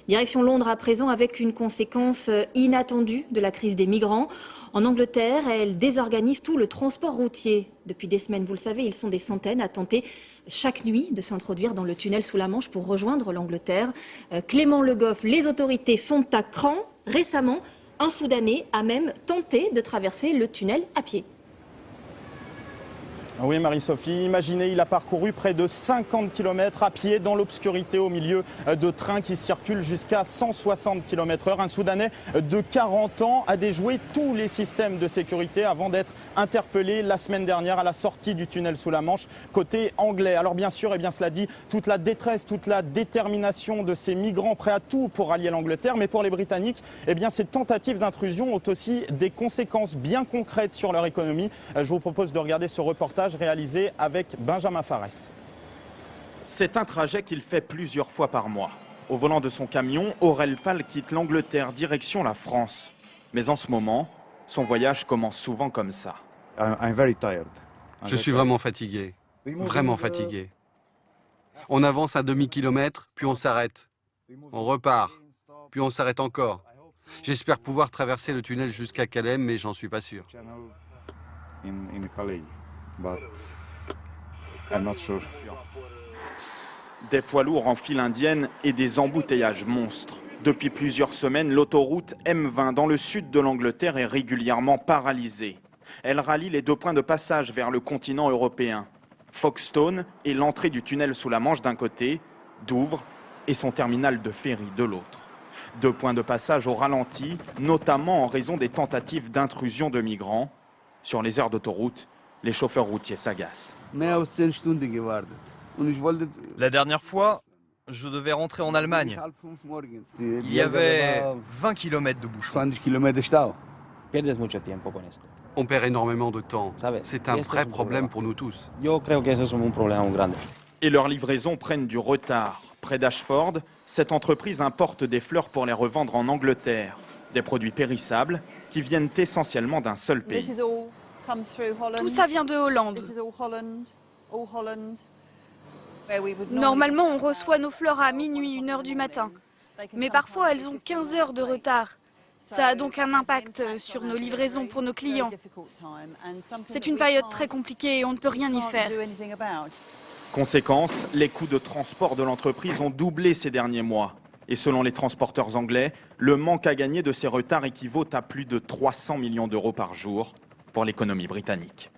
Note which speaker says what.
Speaker 1: Direction Londres à présent avec une conséquence inattendue de la crise des migrants. En Angleterre, elle désorganise tout le transport routier. Depuis des semaines, vous le savez, ils sont des centaines à tenter chaque nuit de s'introduire dans le tunnel sous la Manche pour rejoindre l'Angleterre. Clément Le Goff, les autorités sont à cran. Récemment, un Soudanais a même tenté de traverser le tunnel à pied.
Speaker 2: Oui, Marie-Sophie, imaginez, il a parcouru près de 50 km à pied dans l'obscurité au milieu de trains qui circulent jusqu'à 160 km/h. Un Soudanais de 40 ans a déjoué tous les systèmes de sécurité avant d'être interpellé la semaine dernière à la sortie du tunnel sous la Manche, côté anglais. Alors bien sûr, cela dit, toute la détresse, toute la détermination de ces migrants prêts à tout pour rallier l'Angleterre. Mais pour les Britanniques, ces tentatives d'intrusion ont aussi des conséquences bien concrètes sur leur économie. Je vous propose de regarder ce reportage réalisé avec Benjamin Farès.
Speaker 3: C'est un trajet qu'il fait plusieurs fois par mois. Au volant de son camion, Aurel Pal quitte l'Angleterre direction la France. Mais en ce moment, son voyage commence souvent comme ça.
Speaker 4: Je suis vraiment fatigué, vraiment fatigué. On avance un demi-kilomètre, puis on s'arrête. On repart, puis on s'arrête encore. J'espère pouvoir traverser le tunnel jusqu'à Calais, mais j'en suis pas sûr.
Speaker 3: Des poids lourds en file indienne et des embouteillages monstres. Depuis plusieurs semaines, l'autoroute M20 dans le sud de l'Angleterre est régulièrement paralysée. Elle rallie les deux points de passage vers le continent européen. Folkestone et l'entrée du tunnel sous la Manche d'un côté, Douvres et son terminal de ferry de l'autre. Deux points de passage au ralenti, notamment en raison des tentatives d'intrusion de migrants. Sur les aires d'autoroute, les chauffeurs routiers s'agacent.
Speaker 5: La dernière fois, je devais rentrer en Allemagne. Il y avait 20 km de bouchons.
Speaker 4: On perd énormément de temps. C'est un vrai problème pour nous tous.
Speaker 3: Et leurs livraisons prennent du retard. Près d'Ashford, cette entreprise importe des fleurs pour les revendre en Angleterre. Des produits périssables qui viennent essentiellement d'un seul pays.
Speaker 6: Tout ça vient de Hollande. Normalement, on reçoit nos fleurs à minuit, 1h du matin. Mais parfois, elles ont 15 heures de retard. Ça a donc un impact sur nos livraisons pour nos clients. C'est une période très compliquée et on ne peut rien y faire.
Speaker 3: Conséquence, les coûts de transport de l'entreprise ont doublé ces derniers mois. Et selon les transporteurs anglais, le manque à gagner de ces retards équivaut à plus de 300 millions d'euros par jour pour l'économie britannique.